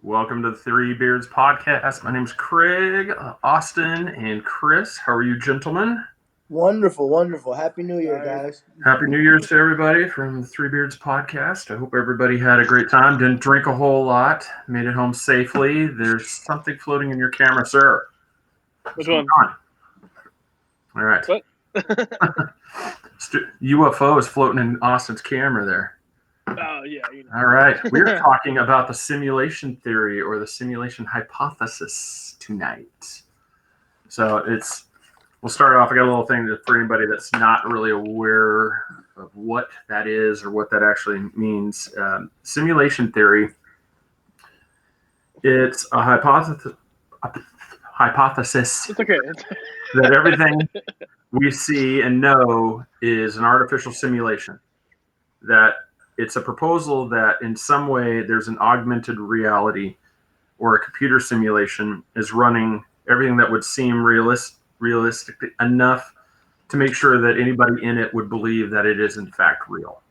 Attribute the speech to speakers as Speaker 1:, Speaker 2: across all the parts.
Speaker 1: Welcome to the Three Beards Podcast. My name's Craig, Austin, and Chris. How are you, gentlemen?
Speaker 2: Wonderful, wonderful. Happy New Year, guys.
Speaker 1: Happy New Year's to everybody from the Three Beards Podcast. I hope everybody had a great time. Didn't drink a whole lot. Made it home safely. There's something floating in your camera, sir.
Speaker 3: Which one?
Speaker 1: All right.
Speaker 3: What?
Speaker 1: UFO is floating in Austin's camera there.
Speaker 3: Oh, yeah.
Speaker 1: All right. We're talking about the simulation theory or the simulation hypothesis tonight. So we'll start off. I got a little thing for anybody that's not really aware of what that is or what that actually means. Simulation theory, it's a hypothesis
Speaker 3: It's okay.
Speaker 1: that everything we see and know is an artificial simulation. That it's a proposal that in some way there's an augmented reality or a computer simulation is running everything that would seem realistic enough to make sure that anybody in it would believe that it is in fact real.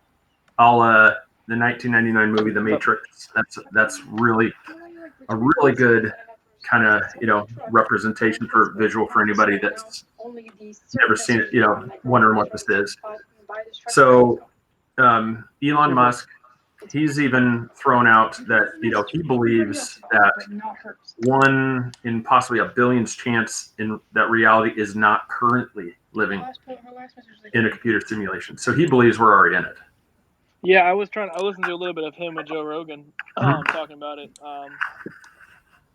Speaker 1: The 1999 movie The Matrix. That's really a really good kind of representation for visual for anybody that's never seen it, wondering what this is. So Elon Musk, he's even thrown out that he believes that 1 in possibly a billion's chance in that reality is not currently living in a computer simulation. So he believes we're already in it.
Speaker 3: Yeah, I listened to a little bit of him with Joe Rogan talking about it. I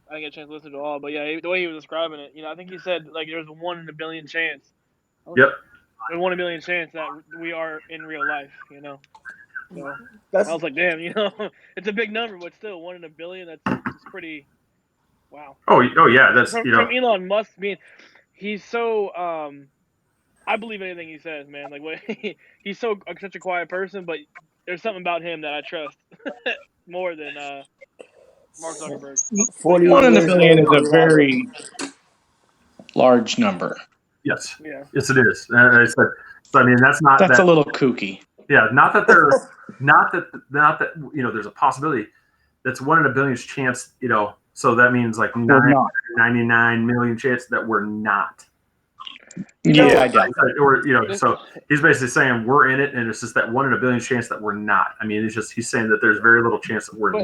Speaker 3: didn't get a chance to listen to it all, but yeah, the way he was describing it, I think he said like there's a 1 in a billion chance.
Speaker 1: Yep.
Speaker 3: There's 1 in a billion chance that we are in real life, So
Speaker 2: That's
Speaker 3: I was like, damn, it's a big number, but still 1 in a billion. That's pretty. Wow.
Speaker 1: Oh yeah, that's
Speaker 3: from Elon Musk being, he's so I believe anything he says, man. Like he's such a quiet person, but there's something about him that I trust more than Mark Zuckerberg.
Speaker 4: 1 in a billion is a very large number.
Speaker 1: Yes.
Speaker 3: Yeah.
Speaker 1: Yes, it is. I mean, that's
Speaker 4: a little kooky.
Speaker 1: Yeah, not that there's a possibility. That's 1 in a billion's chance. So that means like 99 million chance that we're not.
Speaker 4: Yeah, I doubt that.
Speaker 1: Or so he's basically saying we're in it, and it's just that 1 in a billion chance that we're not. I mean, it's just he's saying that there's very little chance that we're not.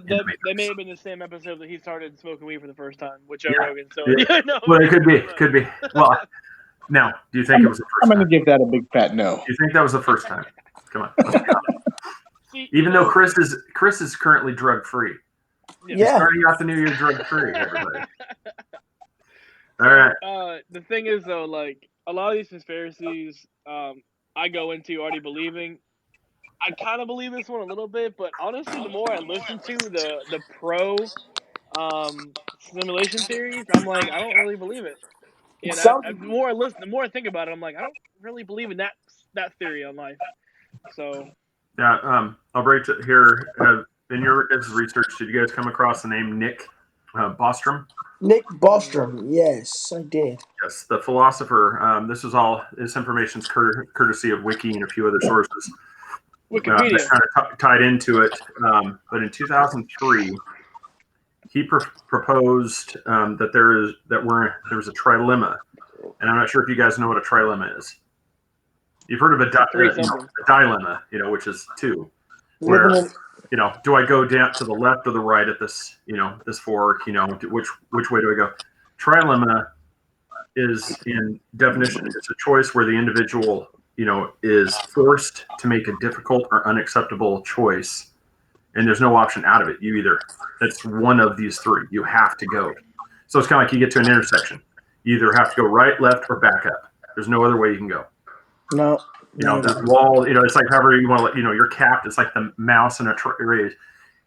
Speaker 3: That may have been the same episode that he started smoking weed for the first time with Joe Rogan. So
Speaker 1: well, it could be. Well, now, do you think it was the first time?
Speaker 4: I'm going to give that a big fat no.
Speaker 1: Do you think that was the first time? Come on. Even though Chris is currently drug free.
Speaker 2: Yeah.
Speaker 1: He's starting out the new year drug free, everybody. All right.
Speaker 3: The thing is though, like a lot of these conspiracies, I go into already believing. I kind of believe this one a little bit, but honestly, the more I listen to the pro simulation theories, I'm like, I don't really believe it. The more I listen, the more I think about it, I'm like, I don't really believe in that theory on life. So
Speaker 1: yeah, I'll break it here. In your guys' research, did you guys come across the name Nick Bostrom?
Speaker 2: Nick Bostrom. Yes, I did.
Speaker 1: Yes, the philosopher. This information is courtesy of Wiki and a few other sources.
Speaker 3: Wikipedia.
Speaker 1: That kind of tied into it. But in 2003, he proposed that there was a trilemma, and I'm not sure if you guys know what a trilemma is. You've heard of a dilemma, which is 2, where do I go down to the left or the right at this, this fork, which way do I go? Trilemma is in definition, it's a choice where the individual, is forced to make a difficult or unacceptable choice, and there's no option out of it. It's one of these 3. You have to go. So it's kind of like you get to an intersection. You either have to go right, left, or back up. There's no other way you can go.
Speaker 2: No.
Speaker 1: This wall, it's like however you want to, you're capped. It's like the mouse in a race.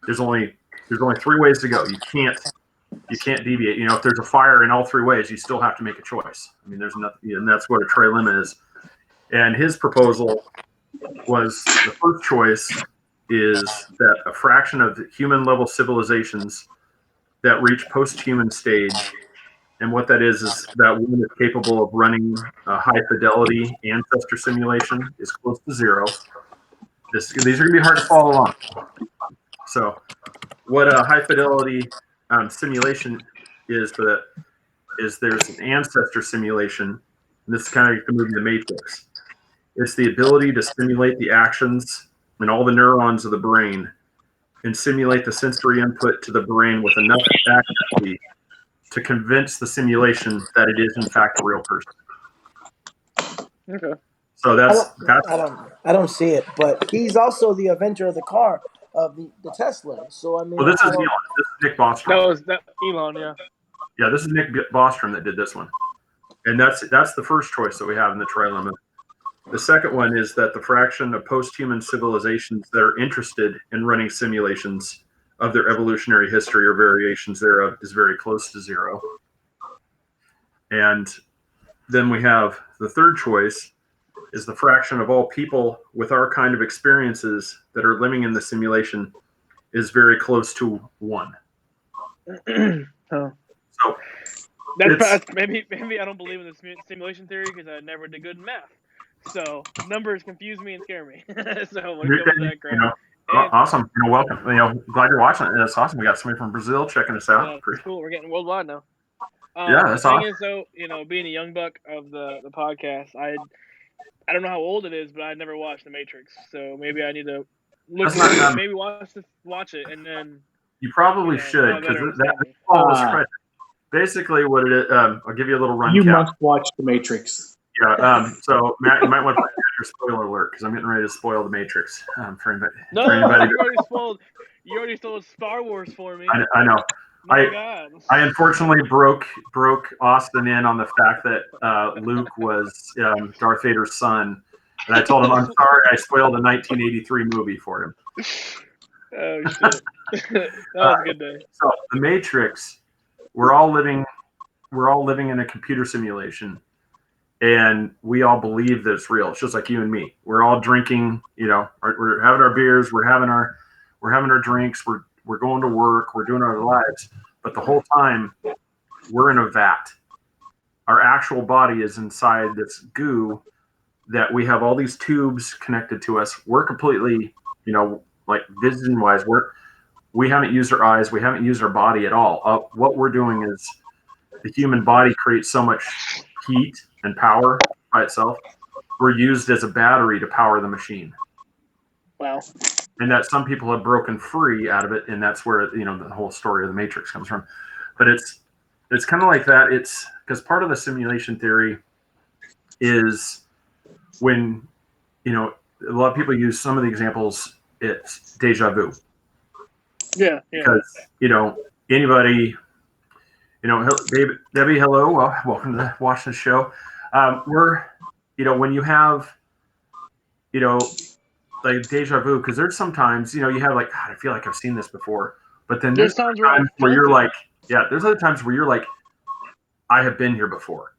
Speaker 1: There's only 3 ways to go. You can't deviate. If there's a fire in all 3 ways, you still have to make a choice. I mean, there's nothing, and that's what a trilemma is. And his proposal was the first choice is that a fraction of human level civilizations that reach post-human stage. And what that is that one is capable of running a high-fidelity ancestor simulation is close to 0. These are going to be hard to follow along. So what a high fidelity simulation is for that is there's an ancestor simulation. And this is kind of like the movie The Matrix. It's the ability to simulate the actions and all the neurons of the brain and simulate the sensory input to the brain with enough accuracy to convince the simulation that it is in fact a real person.
Speaker 3: Okay.
Speaker 1: So
Speaker 2: I don't see it, but he's also the inventor of the car of the Tesla. So I mean,
Speaker 1: well, this is Elon. This is Nick Bostrom.
Speaker 3: That Elon, yeah.
Speaker 1: Yeah, this is Nick Bostrom that did this one, and that's the first choice that we have in the trilemma. The second one is that the fraction of post-human civilizations that are interested in running simulations of their evolutionary history or variations thereof is very close to zero. And then we have the third choice is the fraction of all people with our kind of experiences that are living in the simulation is very close to 1.
Speaker 3: Oh.
Speaker 1: So
Speaker 3: That's maybe I don't believe in the simulation theory because I never did good in math. So numbers confuse me and scare me. So we'll go with that crap.
Speaker 1: Awesome. Welcome. Glad you're watching. That's awesome. We got somebody from Brazil checking us out.
Speaker 3: Yeah, it's cool. We're getting worldwide now.
Speaker 1: Yeah, that's
Speaker 3: the thing
Speaker 1: awesome.
Speaker 3: is, though, being a young buck of the podcast, I don't know how old it is, but I never watched The Matrix, so maybe I need to maybe watch it, and then
Speaker 1: you probably should because that follows credit. Basically, what it is, I'll give you a little rundown.
Speaker 4: You must watch The Matrix.
Speaker 1: Yeah. So Matt, you might want to put your spoiler alert because I'm getting ready to spoil The Matrix for anybody.
Speaker 3: You already stole Star Wars for me.
Speaker 1: I know.
Speaker 3: My God.
Speaker 1: I unfortunately broke Austin in on the fact that Luke was Darth Vader's son, and I told him I'm sorry I spoiled a 1983 movie for him.
Speaker 3: Oh shit! That was a good day.
Speaker 1: So The Matrix, we're all living in a computer simulation, and we all believe that it's real. It's just like you and me. We're all drinking. We're having our beers. We're having our drinks. We're going to work. We're doing our lives. But the whole time, we're in a vat. Our actual body is inside this goo that we have all these tubes connected to us. We're completely, like vision-wise, we haven't used our eyes. We haven't used our body at all. What we're doing is the human body creates so much heat and power by itself. We're used as a battery to power the machine.
Speaker 3: Wow.
Speaker 1: And that some people have broken free out of it, and that's where the whole story of the Matrix comes from. But it's kind of like that. It's because part of the simulation theory is when a lot of people use some of the examples. It's deja vu.
Speaker 3: Yeah.
Speaker 1: Because anybody, Debbie, hello, welcome to watch the show. We're when you have like deja vu, because there's sometimes you have like, God, I feel like I've seen this before, but then there's times where you're like, there's other times where you're like, I have been here before.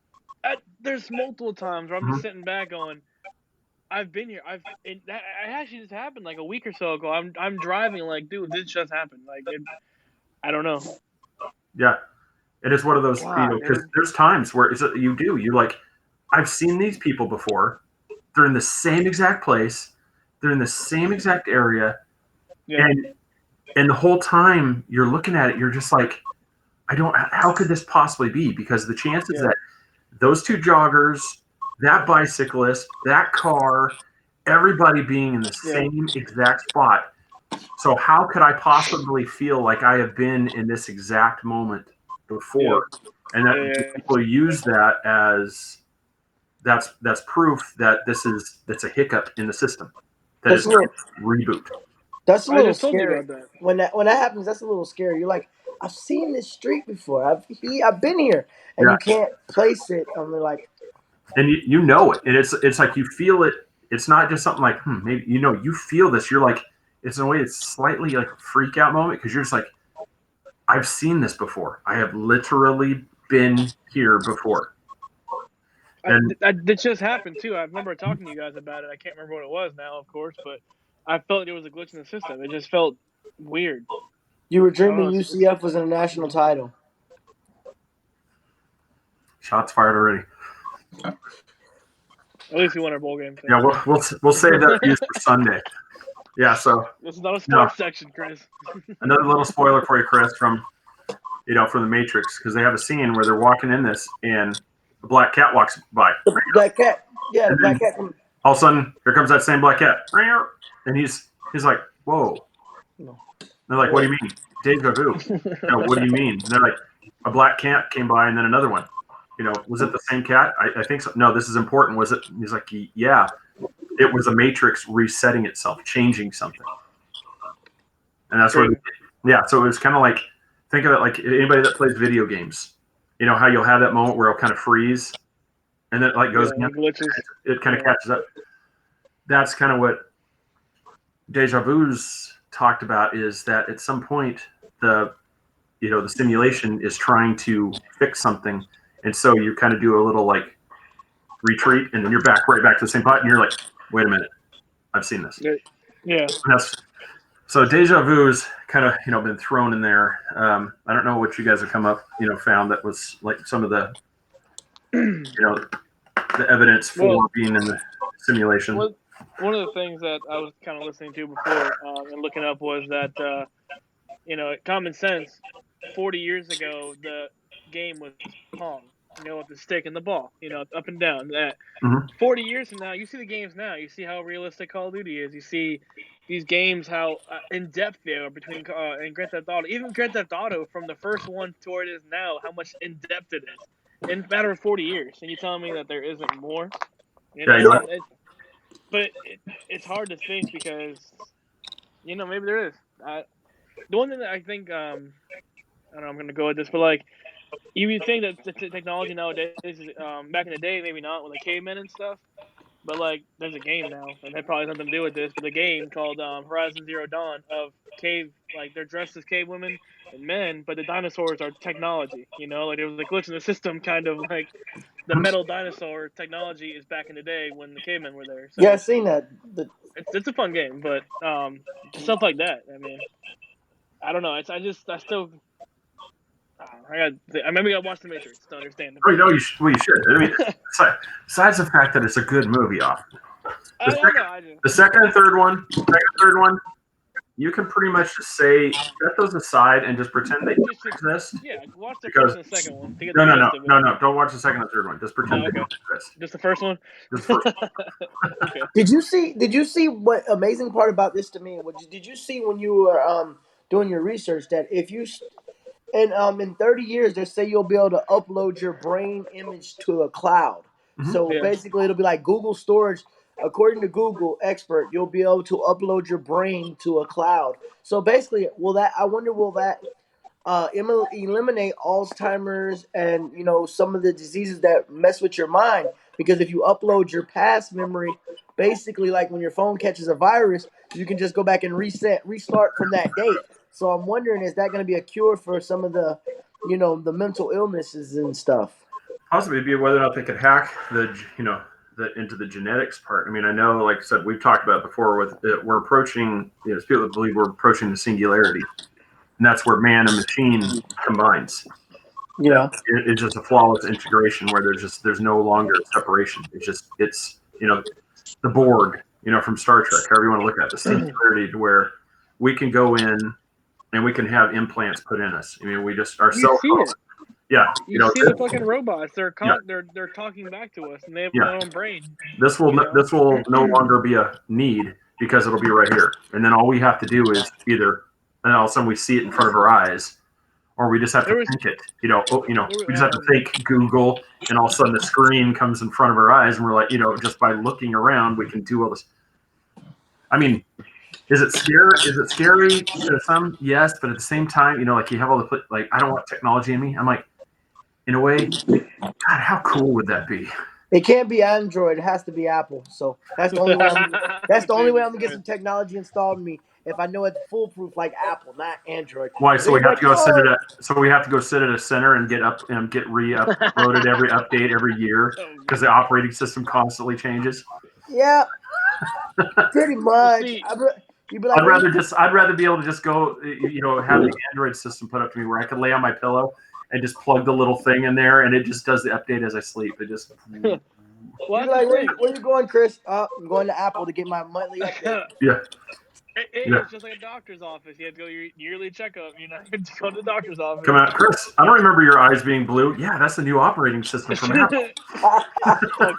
Speaker 3: There's multiple times where I'm just sitting back going, I've been here. That actually just happened like a week or so ago. I'm driving like, dude, this just happened. Like, I don't know.
Speaker 1: Yeah, it is one of those because there's times where you're like, I've seen these people before. They're in the same exact place. They're in the same exact area, and the whole time you're looking at it, you're just like, how could this possibly be? Because the chances that those two joggers, that bicyclist, that car, everybody being in the same exact spot. So how could I possibly feel like I have been in this exact moment before? And that people use that as that's proof that that's a hiccup in the system. That is a reboot.
Speaker 2: That's a little scary. When that happens, that's a little scary. You're like, I've seen this street before. I've been here, and you can't place it. I'm like,
Speaker 1: and you know it, and it's like you feel it. It's not just something like maybe you feel this. You're like, it's in a way it's slightly like a freak out moment because you're just like, I've seen this before. I have literally been here before. And
Speaker 3: that just happened too. I remember talking to you guys about it. I can't remember what it was now, of course, but I felt it was a glitch in the system. It just felt weird.
Speaker 2: You were dreaming UCF was in a national title.
Speaker 1: Shots fired already.
Speaker 3: At least we won our bowl game.
Speaker 1: Yeah, we'll save that for Sunday. Yeah, so
Speaker 3: this is not a sports section, Chris.
Speaker 1: Another little spoiler for you, Chris, from the Matrix, because they have a scene where they're walking in this, and a black cat walks by.
Speaker 2: The black cat. Yeah, the black cat.
Speaker 1: All of a sudden, here comes that same black cat, and he's like, "Whoa!"
Speaker 2: No.
Speaker 1: They're like, "What do you mean, deja vu?" What do you mean? And they're like, "A black cat came by, and then another one." Was it the same cat? I think so. No, this is important. Was it? And he's like, "Yeah, it was a Matrix resetting itself, changing something." And that's where, so it was kind of like, think of it like anybody that plays video games. You know how you'll have that moment where it'll kind of freeze, and then it like goes again. It kind of catches up. That's kind of what Deja Vu's talked about, is that at some point the simulation is trying to fix something, and so you kind of do a little like retreat, and then you're right back to the same spot, and you're like, wait a minute, I've seen this.
Speaker 3: Yeah.
Speaker 1: So Deja Vu's kind of been thrown in there. I don't know what you guys have found that was like some of the the evidence for being in the simulation.
Speaker 3: One of the things that I was kind of listening to before and looking up was that common sense. 40 years ago, the game was Pong. With the stick and the ball. Up and down. That 40 years from now, you see the games now. You see how realistic Call of Duty is. You see these games, how in depth they are between and Grand Theft Auto. Even Grand Theft Auto, from the first one to where it is now, how much in depth it is in a matter of 40 years. And you telling me that there isn't more? But it's hard to think because maybe there is. The one thing that I think I don't know, I'm gonna go with this, but like you would think that the technology nowadays is back in the day, maybe not with the cavemen and stuff. But like, there's a game now, and that probably has nothing to do with this. But the game called Horizon Zero Dawn of cave, like they're dressed as cave women and men, but the dinosaurs are technology. Like there was a glitch in the system, kind of like the metal dinosaur technology is back in the day when the cavemen were there. So
Speaker 2: yeah, I've seen that.
Speaker 3: It's a fun game, but stuff like that. I mean, I don't know. I still. Maybe I watched The Matrix to understand.
Speaker 1: Oh, you should. I mean, besides the fact that it's a good movie, the second and third one, you can pretty much just say, set those aside and just pretend they don't exist.
Speaker 3: Yeah, watch the first and the second one.
Speaker 1: No. Don't watch the second and third one. Just pretend they don't exist.
Speaker 3: Just the first one?
Speaker 1: Just the first
Speaker 3: one. Okay.
Speaker 2: Did you see what amazing part about this to me? Did you see when you were doing your research that if you in 30 years they say you'll be able to upload your brain image to a cloud. So basically it'll be like Google storage. According to Google expert, you'll be able to upload your brain to a cloud. So basically, will that eliminate Alzheimer's and some of the diseases that mess with your mind? Because if you upload your past memory, basically like when your phone catches a virus, you can just go back and restart from that date. So I'm wondering, is that going to be a cure for some of the the mental illnesses and stuff?
Speaker 1: Possibly be whether or not they could hack into the genetics part. I mean, I know, like I said, we've talked about it before. We're approaching, people believe we're approaching the singularity, and that's where man and machine combines. It's just a flawless integration where there's no longer separation. It's the Borg, from Star Trek, however you want to look at it, the singularity, to where we can go in and we can have implants put in us. I mean, we just are so. Yeah,
Speaker 3: you see the fucking robots. They're talking back to us, and they have their own brain.
Speaker 1: This will no longer be a need because it'll be right here, and then all we have to do is either, and all of a sudden we see it in front of our eyes, or we just have to think it. We just have to think Google, and all of a sudden the screen comes in front of our eyes, and we're like, just by looking around, we can do all this. I mean, is it scary? Is it scary to some? Yes, but at the same time, like you have all the I don't want technology in me. I'm like, in a way, God, how cool would that be?
Speaker 2: It can't be Android. It has to be Apple. So that's the only way. That's the only way I'm gonna get some technology installed in me. If I know it's foolproof like Apple, not Android.
Speaker 1: Why? So we have to go sit at a center and get re-uploaded every update every year because the operating system constantly changes.
Speaker 2: Yeah, pretty much.
Speaker 1: I'd rather be able to just go, have the Android system put up to me where I could lay on my pillow and just plug the little thing in there, and it just does the update as I sleep. It just.
Speaker 2: Well, where you going, Chris? I'm going to Apple to get my monthly update.
Speaker 1: Yeah.
Speaker 3: It's just like a doctor's office. You have to go your yearly checkup. You know, you have to go to the doctor's office.
Speaker 1: Come out, Chris. I don't remember your eyes being blue. Yeah, that's the new operating system from Apple.
Speaker 3: All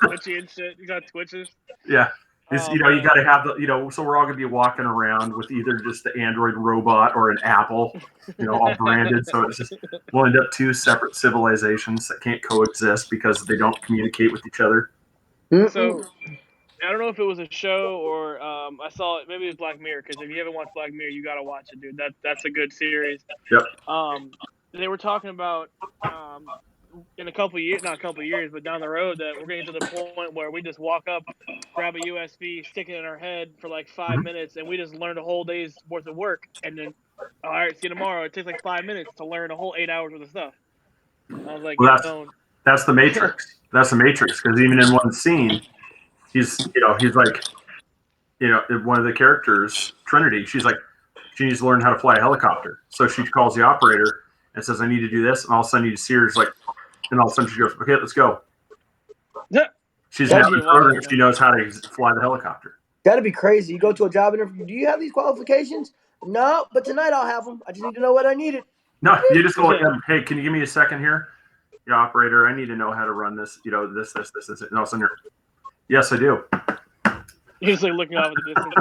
Speaker 3: twitchy and shit. You got twitches.
Speaker 1: Yeah.
Speaker 3: Oh,
Speaker 1: You
Speaker 3: man.
Speaker 1: got to have so we're all going to be walking around with either just the Android robot or an Apple, all branded. So it's just, we'll end up two separate civilizations that can't coexist because they don't communicate with each other.
Speaker 3: So, I don't know if it was a show or I saw it. Maybe it was Black Mirror, because if you haven't watched Black Mirror, you got to watch it, dude. That's a good series.
Speaker 1: Yep.
Speaker 3: They were talking about in a couple years, not a couple years, but down the road, that we're getting to the point where we just walk up, grab a USB, stick it in our head for like 5 minutes, and we just learn a whole day's worth of work, and then, all right, see you tomorrow. It takes like 5 minutes to learn a whole 8 hours worth of stuff. I was like,
Speaker 1: well, that's the Matrix. That's the Matrix, because even in one scene, he's like, one of the characters, Trinity, she's like, she needs to learn how to fly a helicopter. So she calls the operator and says, I need to do this. And all of a sudden you see her, like, and all of a sudden she goes, okay, let's go. She's now programmed. She knows how to fly the helicopter.
Speaker 2: That'd be crazy. You go to a job interview. Do you have these qualifications? No, but tonight I'll have them. I just need to know what I needed.
Speaker 1: No, you just go like, hey, can you give me a second here? Yeah, operator, I need to know how to run this, this. And all of a sudden yes, I do.
Speaker 3: You're just like looking off at the distance.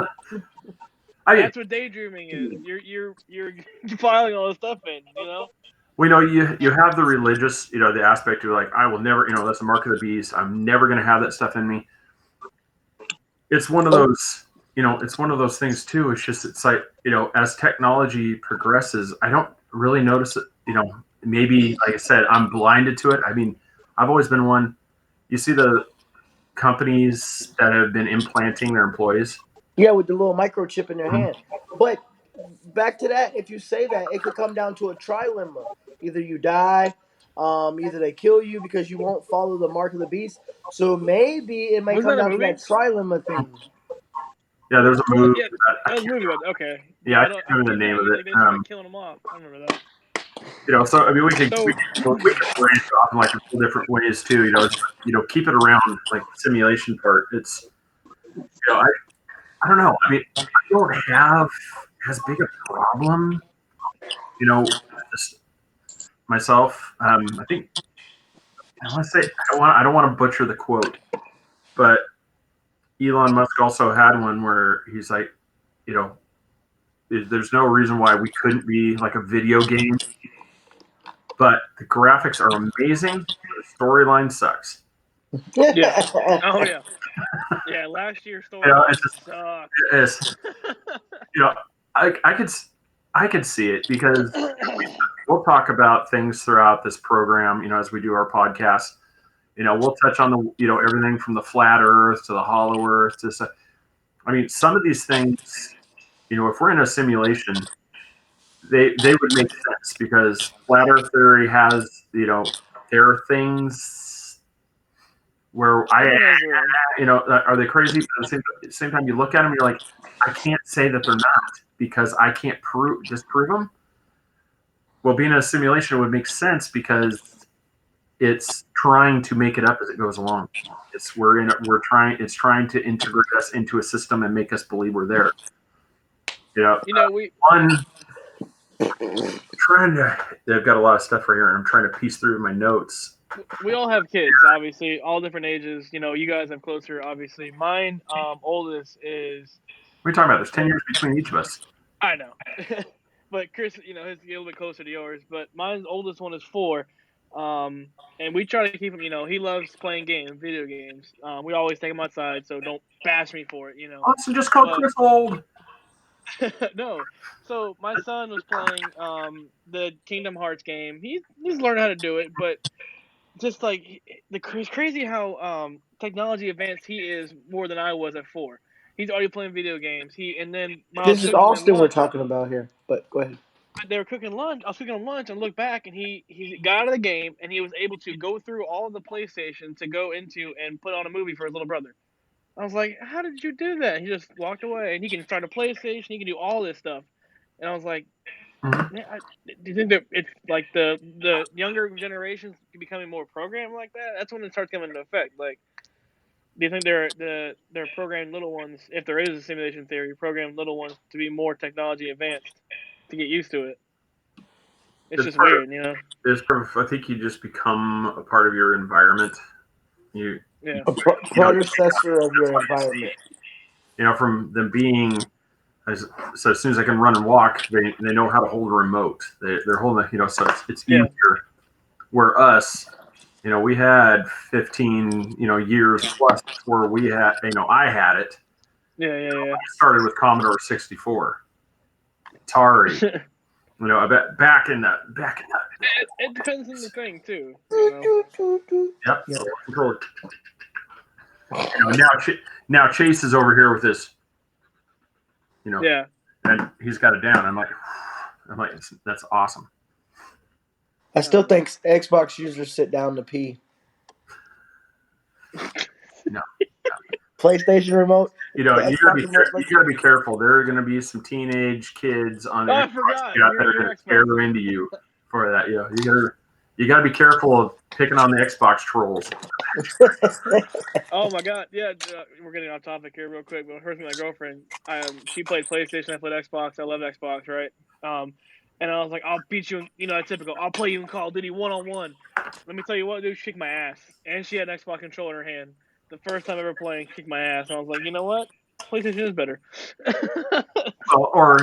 Speaker 3: That's what daydreaming is. You're filing all this stuff in,
Speaker 1: We know you have the religious, the aspect of like, I will never, that's the mark of the beast. I'm never going to have that stuff in me. It's one of those, it's one of those things too. It's like, as technology progresses, I don't really notice it, maybe, like I said, I'm blinded to it. I mean, I've always been one. You see the companies that have been implanting their employees.
Speaker 2: Yeah, with the little microchip in their hand. But back to that, if you say that, it could come down to a trilemma. Either you die, either they kill you because you won't follow the mark of the beast. So maybe it might come down to that trilemma thing.
Speaker 1: Yeah, there's a movie.
Speaker 3: Yeah, that was a movie, but okay.
Speaker 1: Yeah, I don't remember the name of it.
Speaker 3: They started killing them off. I remember that.
Speaker 1: So I mean, we can branch off in like different ways too. Keep it around like the simulation part. It's, I don't know. I mean, I don't have as big a problem. Just myself. I think I want to say I don't want to butcher the quote, but Elon Musk also had one where he's like, there's no reason why we couldn't be like a video game, but the graphics are amazing. The storyline sucks.
Speaker 3: Yeah. Oh yeah. Yeah. Last year's storyline sucked.
Speaker 1: I could see it because we'll talk about things throughout this program. As we do our podcast, we'll touch on the everything from the flat Earth to the hollow Earth to. I mean, some of these things, if we're in a simulation, they would make sense because flat Earth theory has, there are things where are they crazy? But at the same time, you look at them, you're like, I can't say that they're not because I can't disprove them. Well, being in a simulation would make sense because it's trying to make it up as it goes along. It's trying to integrate us into a system and make us believe we're there. I've got a lot of stuff right here, and I'm trying to piece through my notes.
Speaker 3: We all have kids, obviously, all different ages. You guys have closer, obviously. Mine, oldest is.
Speaker 1: What are you talking about? There's 10 years between each of us.
Speaker 3: I know, but Chris, his a little bit closer to yours. But mine's oldest one is 4, and we try to keep him. He loves playing games, video games. We always take him outside, so don't bash me for it.
Speaker 1: So just call Chris old.
Speaker 3: No. So my son was playing the Kingdom Hearts game. He's learned how to do it, but just like it's crazy how technology advanced he is more than I was at 4. He's already playing video games.
Speaker 2: This is Austin we're talking about here. But go ahead.
Speaker 3: They were cooking lunch. I was cooking him lunch and looked back, and he got out of the game, and he was able to go through all of the PlayStation to go into and put on a movie for his little brother. I was like, how did you do that? He just walked away, and he can start a PlayStation. He can do all this stuff. And I was like, man, do you think that it's like the younger generations becoming more programmed like that? That's when it starts coming into effect. Like, Do you think they're programmed little ones, if there is a simulation theory, programmed little ones to be more technology advanced to get used to it? It's just
Speaker 1: part of,
Speaker 3: weird, you know.
Speaker 1: it's part of, I think you just become a part of your environment. You
Speaker 3: Yeah.
Speaker 2: A predecessor of your environment.
Speaker 1: From them being so as soon as I can run and walk, they know how to hold a remote. They're holding so it's
Speaker 3: Yeah.
Speaker 1: easier. Where us, we had 15 years plus before we had I had it.
Speaker 3: Yeah.
Speaker 1: I started with Commodore 64, Atari. I bet back in that.
Speaker 3: It depends on the thing too, you know.
Speaker 1: Yep. So control. Now Chase is over here with this.
Speaker 3: Yeah.
Speaker 1: And he's got it down. I'm like, that's awesome.
Speaker 2: I still think Xbox users sit down to pee.
Speaker 1: No.
Speaker 2: PlayStation remote.
Speaker 1: You gotta be careful. There are gonna be some teenage kids on
Speaker 3: I
Speaker 1: Xbox
Speaker 3: forgot.
Speaker 1: that are gonna tear into you for that. You gotta be careful of picking on the Xbox trolls.
Speaker 3: Oh my god, yeah, we're getting off topic here real quick, but first, my girlfriend, she played PlayStation, I played Xbox, I love Xbox, right? And I was like, I'll beat you, typical, I'll play you in Call of Duty 1-on-1. Let me tell you what, dude, she kicked my ass. And she had an Xbox controller in her hand. The first time ever playing, kicked my ass. And I was like, you know what? PlayStation is better.
Speaker 1: Or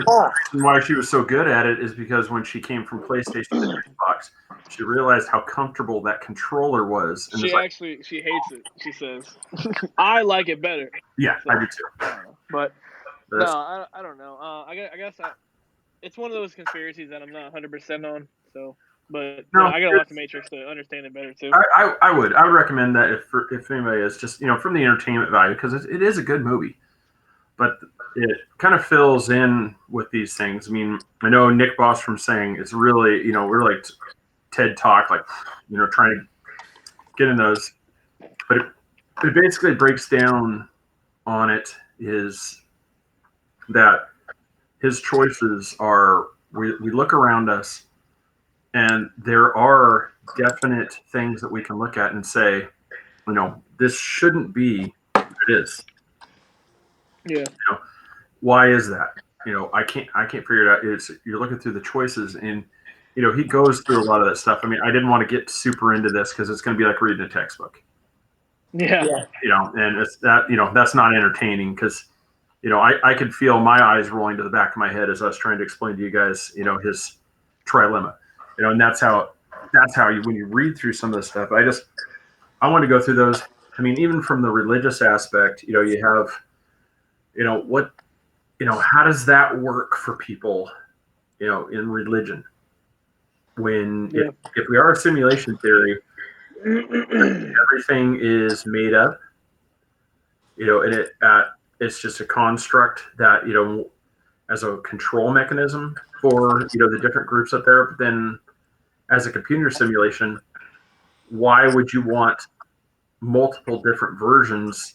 Speaker 1: why she was so good at it is because when she came from PlayStation to Xbox, she realized how comfortable that controller was. And
Speaker 3: She hates it, she says. I like it better.
Speaker 1: Yeah,
Speaker 3: so,
Speaker 1: I do too.
Speaker 3: I don't know. But no, I don't know. I guess it's one of those conspiracies that I'm not 100% on. So, but
Speaker 1: No,
Speaker 3: I gotta watch the Matrix to understand it better too.
Speaker 1: I would recommend that if anybody is just from the entertainment value, because it is a good movie, but it kind of fills in with these things. I mean, I know Nick Boss from saying it's really we're like TED Talk, like trying to get in those, but it basically breaks down on it is that his choices are we look around us and there are definite things that we can look at and say, this shouldn't be what it is.
Speaker 3: Yeah.
Speaker 1: Why is that? I can't figure it out. You're looking through the choices and he goes through a lot of that stuff. I mean, I didn't want to get super into this because it's going to be like reading a textbook.
Speaker 3: Yeah.
Speaker 1: And it's that, that's not entertaining because, I could feel my eyes rolling to the back of my head as I was trying to explain to you guys, his trilemma, and that's how when you read through some of the stuff, I want to go through those. I mean, even from the religious aspect, you have, what, how does that work for people, in religion? When if we are a simulation theory, everything is made up, and it's just a construct that as a control mechanism for the different groups out there. But then, as a computer simulation, why would you want multiple different versions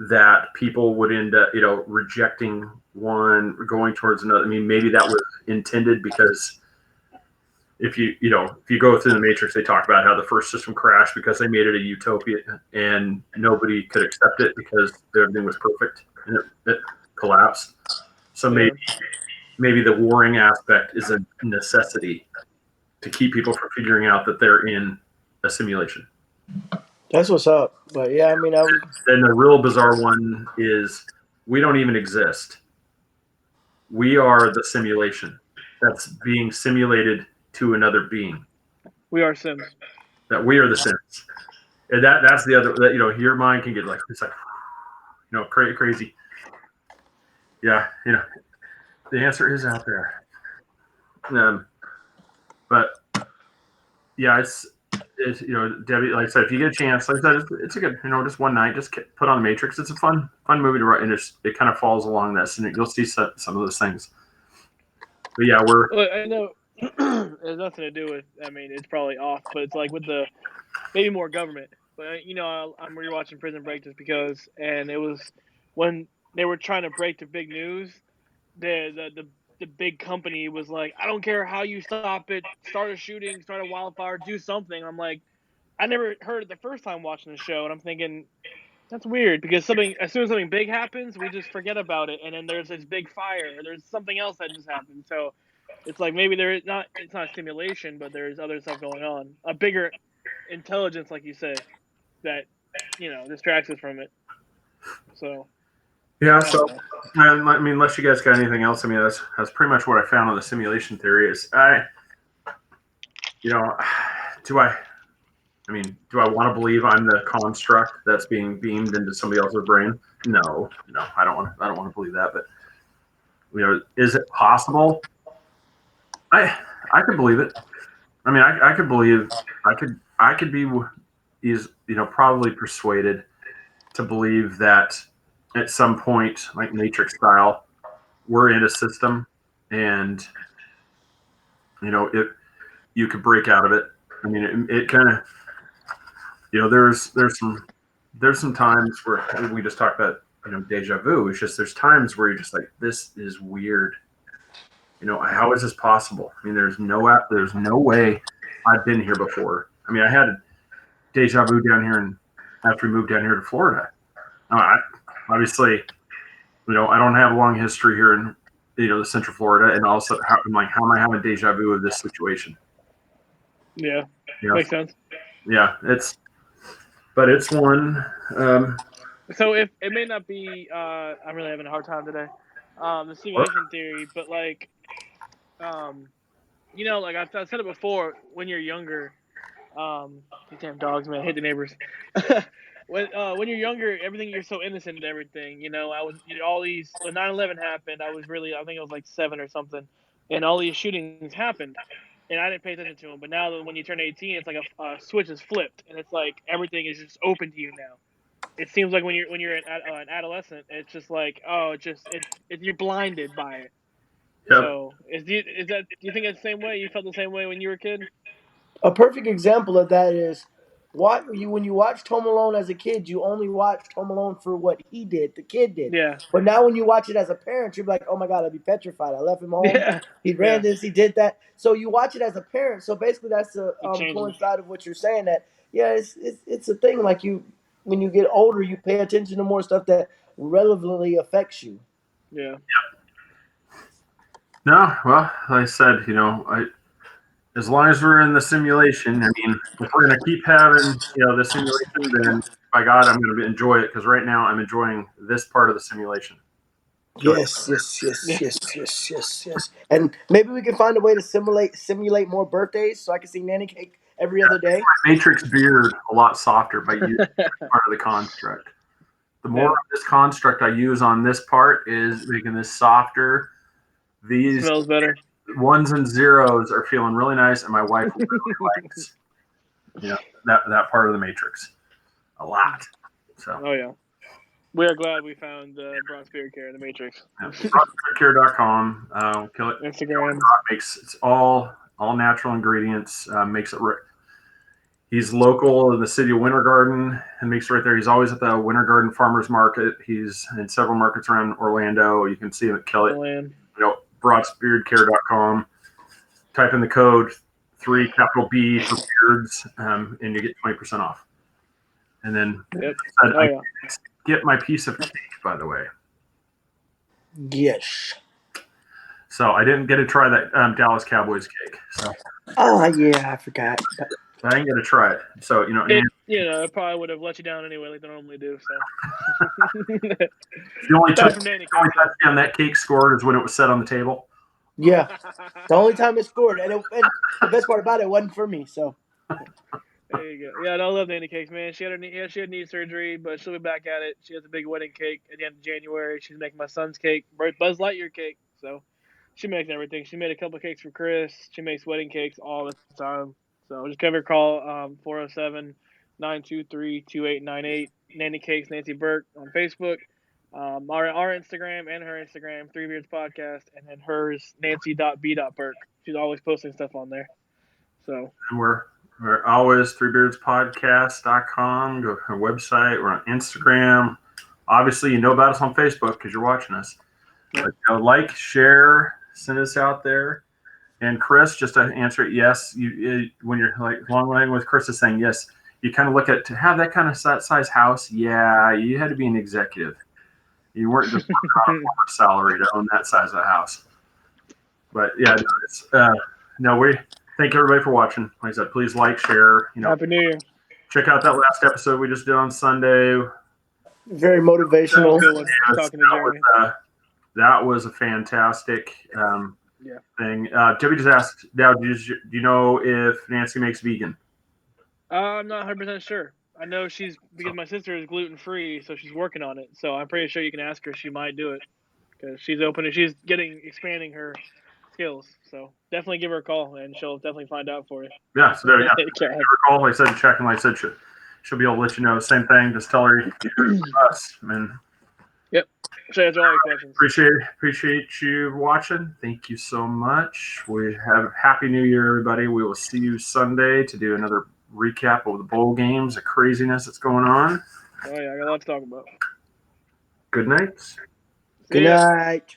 Speaker 1: that people would end up rejecting one, going towards another? I mean, maybe that was intended because if you go through the Matrix, they talk about how the first system crashed because they made it a utopia and nobody could accept it because everything was perfect and it collapsed. So maybe the warring aspect is a necessity to keep people from figuring out that they're in a simulation.
Speaker 2: That's what's up. But yeah, I mean,
Speaker 1: Then the real bizarre one is we don't even exist. We are the simulation that's being simulated to another being.
Speaker 3: We are Sims.
Speaker 1: That we are the Sims. And that's the other, that, your mind can get like, it's like, crazy. Yeah, the answer is out there. But yeah, it's Debbie, like I said, if you get a chance, like I said, it's a good, just one night, just put on the Matrix. It's a fun movie to write, and it kind of falls along this, and you'll see some of those things. But yeah,
Speaker 3: Look, I know it has nothing to do with. I mean, it's probably off, but it's like with the maybe more government. But I'm rewatching Prison Break just because, and it was when they were trying to break the big news. The big company was like, I don't care how you stop it, start a shooting, start a wildfire, do something. I'm like, I never heard it the first time watching the show, and I'm thinking, That's weird because as soon as something big happens, we just forget about it, and then there's this big fire, or there's something else that just happened. So it's like maybe it's not a simulation, but there's other stuff going on, a bigger intelligence, like you say, that distracts us from it. So
Speaker 1: Yeah.
Speaker 3: I
Speaker 1: So,
Speaker 3: don't know.
Speaker 1: I mean, unless you guys got anything else, I mean, that's pretty much what I found on the simulation theory. You know, do I? I mean, do I want to believe I'm the construct that's being beamed into somebody else's brain? No, I don't want to. I don't want to believe that. But is it possible? I could believe it. I mean, I could believe. I could be. Is probably persuaded to believe that at some point, like Matrix style, we're in a system, and it you could break out of it. I mean, it kind of there's some times where we just talk about deja vu. It's just there's times where you're just like, this is weird. How is this possible? I mean, there's no way I've been here before. I mean, I had deja vu down here, and after we moved down here to Florida, obviously, I don't have a long history here in the Central Florida, and also I'm like, how am I having deja vu of this situation?
Speaker 3: Yeah, makes sense.
Speaker 1: Yeah, it's one.
Speaker 3: So if it may not be, I'm really having a hard time today. The simulation theory, but like, like I said it before, when you're younger, these damn dogs, man, I hate the neighbors. when you're younger, you're so innocent and everything. I was all these when 9/11 happened. I think I was like 7 or something, and all these shootings happened, and I didn't pay attention to them. But now that when you turn 18, it's like a switch is flipped, and it's like everything is just open to you now. It seems like when you're an adolescent, it's just like you're blinded by it.
Speaker 1: Yep.
Speaker 3: So do you think it's the same way? You felt the same way when you were a kid?
Speaker 2: A perfect example of that is when you watched Home Alone as a kid, you only watched Home Alone for what he did, the kid did.
Speaker 3: Yeah.
Speaker 2: But now when you watch it as a parent, you're like, oh my God, I'd be petrified. I left him home.
Speaker 3: Yeah.
Speaker 2: He ran this, he did that. So you watch it as a parent. So basically, that's the
Speaker 3: It changes.
Speaker 2: coincide of what you're saying. That it's a thing. Like when you get older, you pay attention to more stuff that relevantly affects you.
Speaker 3: Yeah.
Speaker 1: No, well, like I said, as long as we're in the simulation, I mean, if we're going to keep having, the simulation, then by God, I'm going to enjoy it because right now I'm enjoying this part of the simulation.
Speaker 2: Yes, yes. And maybe we can find a way to simulate more birthdays, so I can see Nanny Cake every other day.
Speaker 1: Matrix beard a lot softer by using part of the construct. The more of this construct I use on this part is making this softer. These
Speaker 3: smells better.
Speaker 1: Ones and zeros are feeling really nice, and my wife really likes that part of the matrix a lot. So,
Speaker 3: oh yeah, we are glad we found Broad Spirit Care in the Matrix.
Speaker 1: broadspiritcare.com. Kill it.
Speaker 3: Instagram
Speaker 1: It's all natural ingredients. Makes it. He's local in the city of Winter Garden and makes it right there. He's always at the Winter Garden Farmers Market. He's in several markets around Orlando. You can see him at Kill It. Broadspiritcare.com. Type in the code 3 capital B for beards, and you get 20% off. And then I get my piece of cake, by the way.
Speaker 2: Yes.
Speaker 1: So I didn't get to try that Dallas Cowboys cake. So.
Speaker 2: Oh yeah, I forgot.
Speaker 1: I didn't get to try it. So
Speaker 3: it probably would have let you down anyway, like they normally do. So
Speaker 1: the only time that cake scored is when it was set on the table.
Speaker 2: Yeah, the only time it scored, and the best part about it wasn't for me. So
Speaker 3: there you go. Yeah, I love Nanny Cakes, man. She had knee surgery, but she'll be back at it. She has a big wedding cake at the end of January. She's making my son's cake, Buzz Lightyear cake. So she makes everything. She made a couple of cakes for Chris. She makes wedding cakes all the time. So just give her a call, 407-923-2898. Nanny Cakes, Nancy Burke on Facebook. Our Instagram and her Instagram, Three Beards Podcast, and then hers, Nancy.B.Burke. She's always posting stuff on there. So
Speaker 1: and we're always threebeardspodcast.com. Go to our website. We're on Instagram. Obviously, you know about us on Facebook because you're watching us. But, like, share, send us out there. And Chris, just to answer it, yes, when you're like long line with Chris is saying yes, you kind of look at to have that kind of size house. Yeah, you had to be an executive. You weren't just working on a corporate salary to own that size of a house. But yeah, no, we thank everybody for watching. Like I said, please like, share.
Speaker 3: Happy New Year.
Speaker 1: Check out that last episode we just did on Sunday.
Speaker 2: Very
Speaker 3: That was
Speaker 2: motivational.
Speaker 3: a good one. Talking to Jeremy.
Speaker 1: That was a fantastic thing. Debbie just asked, now, do you know if Nancy makes vegan?
Speaker 3: I'm not 100% sure. I know because my sister is gluten free, so she's working on it. So I'm pretty sure you can ask her; she might do it because she's open and she's expanding her skills. So definitely give her a call, and she'll definitely find out for you.
Speaker 1: Yeah, so there, give her a call. Like I said, check, and like I said, she'll be able to let you know. Same thing. Just tell her us, man.
Speaker 3: Yep. She'll answer all your questions.
Speaker 1: Appreciate you watching. Thank you so much. We have Happy New Year, everybody. We will see you Sunday to do another recap of the bowl games, the craziness that's going on.
Speaker 3: Oh yeah, I got a lot to talk about.
Speaker 1: Good night.
Speaker 2: Good night.